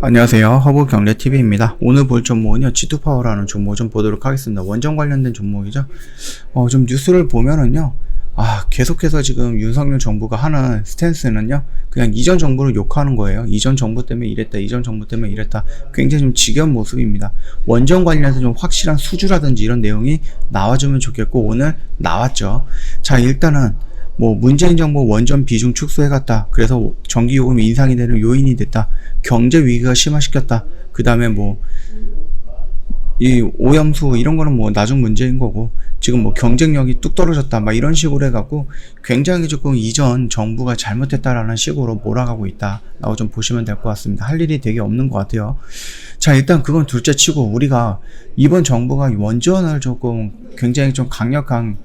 안녕하세요. 허브경제TV입니다. 오늘 볼 종목은요, G2파워라는 종목 좀 보도록 하겠습니다. 원전 관련된 종목이죠. 좀 뉴스를 보면은요, 계속해서 지금 윤석열 정부가 하는 스탠스는요, 그냥 이전 정부를 욕하는 거예요. 이전 정부 때문에 이랬다, 이전 정부 때문에 이랬다. 굉장히 좀 지겨운 모습입니다. 원전 관련해서 좀 확실한 수주라든지 이런 내용이 나와주면 좋겠고, 오늘 나왔죠. 자, 일단은, 문재인 정부 원전 비중 축소해갔다. 그래서 전기요금이 인상이 되는 요인이 됐다. 경제 위기가 심화시켰다. 그 다음에 이 오염수 이런 거는 나중 문제인 거고, 지금 경쟁력이 뚝 떨어졌다. 이런 식으로 해갖고 굉장히 조금 이전 정부가 잘못했다라는 식으로 몰아가고 있다. 라고 좀 보시면 될 것 같습니다. 할 일이 되게 없는 것 같아요. 자, 일단 그건 둘째 치고 우리가 이번 정부가 원전을 조금 굉장히 좀 강력한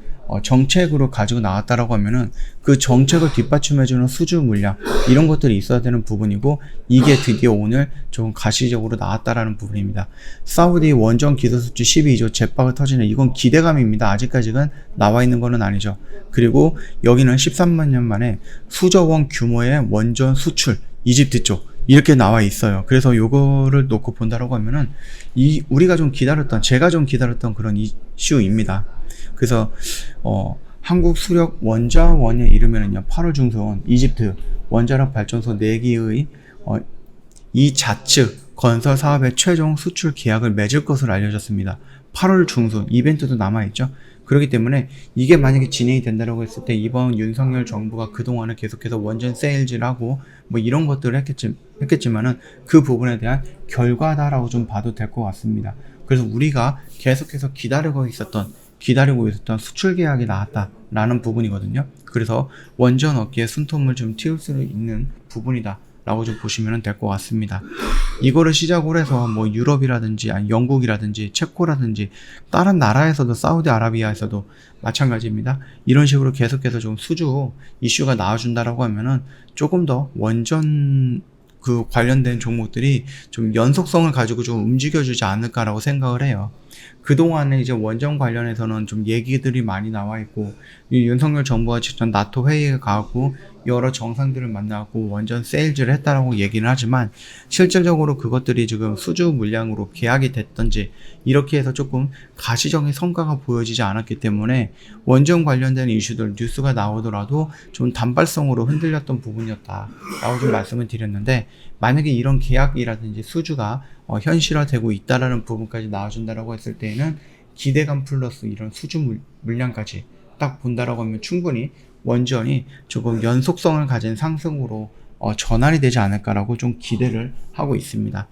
정책으로 가지고 나왔다라고 하면은 그 정책을 뒷받침해주는 수주 물량 이런 것들이 있어야 되는 부분이고, 이게 드디어 오늘 좀 가시적으로 나왔다라는 부분입니다. 사우디 원전 기술 수주 12조 제빵을 터지는, 이건 기대감입니다. 아직까지는 나와 있는 거는 아니죠. 그리고 여기는 13만 년 만에 수조 원 규모의 원전 수출, 이집트 쪽 이렇게 나와 있어요. 그래서 요거를 놓고 본다라고 하면은 우리가 좀 기다렸던, 제가 좀 기다렸던 그런 이슈입니다. 그래서 한국 수력 원자원에 이르면은요, 8월 중순 이집트 원자력 발전소 4기의 이 좌측 건설 사업의 최종 수출 계약을 맺을 것으로 알려졌습니다. 8월 중순 이벤트도 남아있죠. 그렇기 때문에 이게 만약에 진행이 된다고 했을 때 이번 윤석열 정부가 그동안은 계속해서 원전 세일즈를 하고 이런 것들을 했겠지만은 그 부분에 대한 결과다라고 좀 봐도 될 것 같습니다. 그래서 우리가 계속해서 기다리고 있었던 수출 계약이 나왔다라는 부분이거든요. 그래서 원전 업계에 숨통을 좀 틔울 수 있는 부분이다 라고 좀 보시면 될 것 같습니다. 이거를 시작으로 해서 유럽이라든지 아니 영국이라든지 체코라든지 다른 나라에서도, 사우디아라비아에서도 마찬가지입니다. 이런 식으로 계속해서 좀 수주 이슈가 나와준다라고 하면은 조금 더 원전 관련된 종목들이 좀 연속성을 가지고 좀 움직여주지 않을까라고 생각을 해요. 그동안에 이제 원전 관련해서는 좀 얘기들이 많이 나와 있고, 윤석열 정부가 직접 나토 회의에 가고 여러 정상들을 만나고 원전 세일즈를 했다라고 얘기는 하지만, 실질적으로 그것들이 지금 수주 물량으로 계약이 됐던지 이렇게 해서 조금 가시적인 성과가 보여지지 않았기 때문에 원전 관련된 이슈들 뉴스가 나오더라도 좀 단발성으로 흔들렸던 부분이었다라고 좀 말씀을 드렸는데, 만약에 이런 계약이라든지 수주가 현실화되고 있다라는 부분까지 나와준다라고 했을 때에는 기대감 플러스 이런 수주 물량까지 딱 본다라고 하면 충분히 원전이 조금 연속성을 가진 상승으로 전환이 되지 않을까라고 좀 기대를 하고 있습니다.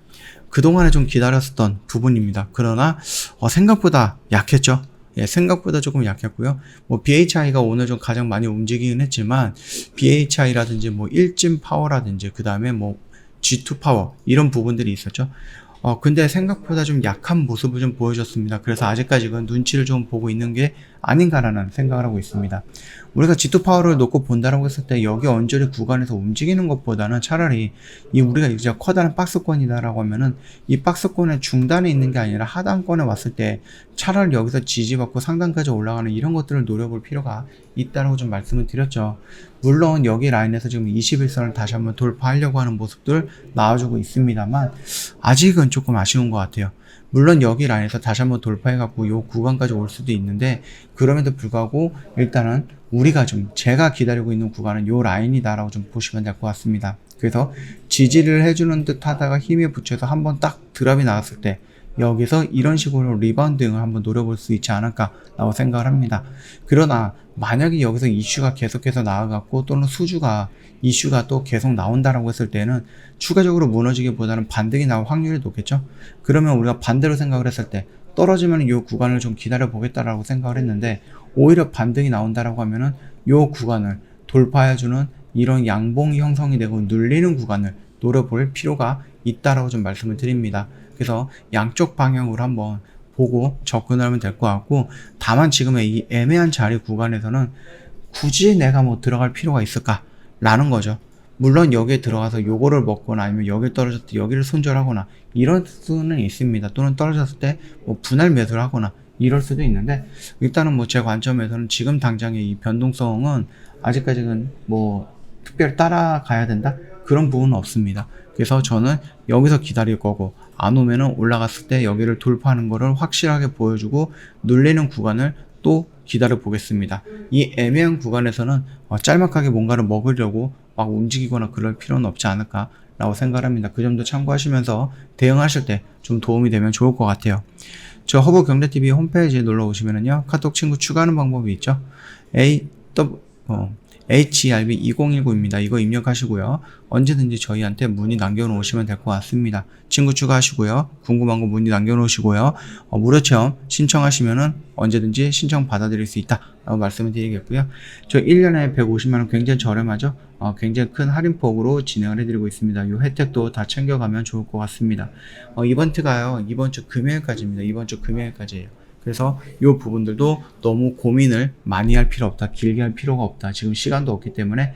그동안에 좀 기다렸었던 부분입니다. 그러나 생각보다 약했죠. 생각보다 조금 약했고요. BHI가 오늘 좀 가장 많이 움직이긴 했지만, BHI라든지 일진 파워라든지 그 다음에 G2 파워 이런 부분들이 있었죠. 근데 생각보다 좀 약한 모습을 좀 보여줬습니다. 그래서 아직까지는 눈치를 좀 보고 있는 게 아닌가라는 생각을 하고 있습니다. 우리가 G2 파워를 놓고 본다라고 했을 때 여기 언저리 구간에서 움직이는 것보다는 차라리 우리가 이제 커다란 박스권이다라고 하면은 이 박스권의 중단에 있는 게 아니라 하단권에 왔을 때 차라리 여기서 지지받고 상단까지 올라가는 이런 것들을 노려볼 필요가 있다라고 좀 말씀을 드렸죠. 물론 여기 라인에서 지금 21선을 다시 한번 돌파하려고 하는 모습들 나와주고 있습니다만 아직은 조금 아쉬운 것 같아요. 물론 여기 라인에서 다시 한번 돌파해갖고 요 구간까지 올 수도 있는데, 그럼에도 불구하고 일단은 제가 기다리고 있는 구간은 요 라인이다라고 좀 보시면 될 것 같습니다. 그래서 지지를 해주는 듯 하다가 힘에 붙여서 한번 딱 드랍이 나왔을 때 여기서 이런 식으로 리바운딩을 한번 노려볼 수 있지 않을까라고 생각을 합니다. 그러나 만약에 여기서 이슈가 계속해서 나와갖고 또는 이슈가 또 계속 나온다라고 했을 때는 추가적으로 무너지기보다는 반등이 나올 확률이 높겠죠. 그러면 우리가 반대로 생각을 했을 때 떨어지면 이 구간을 좀 기다려 보겠다라고 생각을 했는데, 오히려 반등이 나온다라고 하면은 이 구간을 돌파해주는 이런 양봉이 형성이 되고 눌리는 구간을 노려볼 필요가 있다라고 좀 말씀을 드립니다. 그래서 양쪽 방향으로 한번 보고 접근하면 될 것 같고, 다만 지금의 이 애매한 자리 구간에서는 굳이 내가 들어갈 필요가 있을까라는 거죠. 물론 여기에 들어가서 요거를 먹거나 아니면 여기 떨어졌을 때 여기를 손절하거나 이럴 수는 있습니다. 또는 떨어졌을 때 분할 매수를 하거나 이럴 수도 있는데, 일단은 제 관점에서는 지금 당장의 이 변동성은 아직까지는 특별히 따라가야 된다? 그런 부분은 없습니다. 그래서 저는 여기서 기다릴 거고, 안 오면은 올라갔을 때 여기를 돌파하는 거를 확실하게 보여주고 눌리는 구간을 또 기다려 보겠습니다. 이 애매한 구간에서는 짤막하게 뭔가를 먹으려고 막 움직이거나 그럴 필요는 없지 않을까 라고 생각합니다. 그 점도 참고하시면서 대응하실 때 좀 도움이 되면 좋을 것 같아요. 저 허브경제TV 홈페이지에 놀러 오시면은요, 카톡 친구 추가하는 방법이 있죠. HERB2019입니다. 이거 입력하시고요. 언제든지 저희한테 문의 남겨놓으시면 될 것 같습니다. 친구 추가하시고요. 궁금한 거 문의 남겨놓으시고요. 무료 체험 신청하시면은 언제든지 신청 받아들일 수 있다 라고 말씀을 드리겠고요. 저 1년에 150만원 굉장히 저렴하죠. 굉장히 큰 할인폭으로 진행을 해드리고 있습니다. 이 혜택도 다 챙겨가면 좋을 것 같습니다. 이번트가요, 이번 주 금요일까지입니다. 이번 주 금요일까지예요. 그래서 이 부분들도 너무 고민을 많이 할 필요 없다, 길게 할 필요가 없다. 지금 시간도 없기 때문에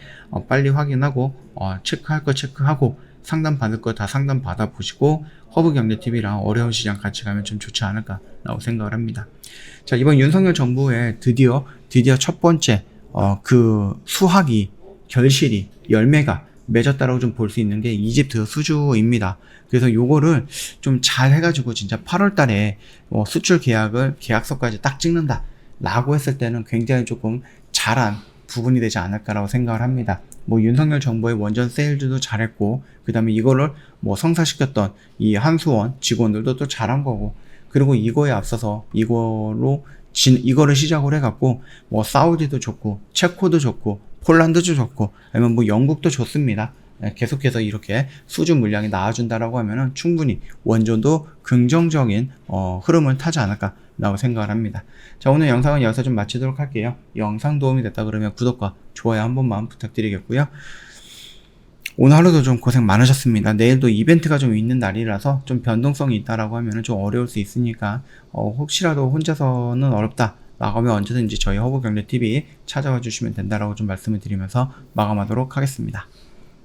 빨리 확인하고 체크할 거 체크하고 상담 받을 거 다 상담 받아 보시고 허브경제TV랑 어려운 시장 같이 가면 좀 좋지 않을까라고 생각을 합니다. 자, 이번 윤석열 정부의 드디어 첫 번째 그 수학이 결실이 열매가 맺었다라고 좀 볼 수 있는 게 이집트 수주입니다. 그래서 요거를 좀 잘 해가지고 진짜 8월 달에 수출 계약서까지 딱 찍는다 라고 했을 때는 굉장히 조금 잘한 부분이 되지 않을까라고 생각을 합니다. 윤석열 정부의 원전 세일즈도 잘했고, 그 다음에 이거를 성사시켰던 이 한수원 직원들도 또 잘한 거고, 그리고 이거에 앞서서 이거를 시작을 해갖고 사우디도 좋고 체코도 좋고 폴란드도 좋고 아니면 영국도 좋습니다. 계속해서 이렇게 수주 물량이 나와준다라고 하면은 충분히 원전도 긍정적인 흐름을 타지 않을까 라고 생각을 합니다. 자, 오늘 영상은 여기서 좀 마치도록 할게요. 영상 도움이 됐다 그러면 구독과 좋아요 한 번만 부탁드리겠고요. 오늘 하루도 좀 고생 많으셨습니다. 내일도 이벤트가 좀 있는 날이라서 좀 변동성이 있다라고 하면은 좀 어려울 수 있으니까 혹시라도 혼자서는 어렵다 라고 하면 언제든지 저희 허브경제TV 찾아와 주시면 된다라고 좀 말씀을 드리면서 마감하도록 하겠습니다.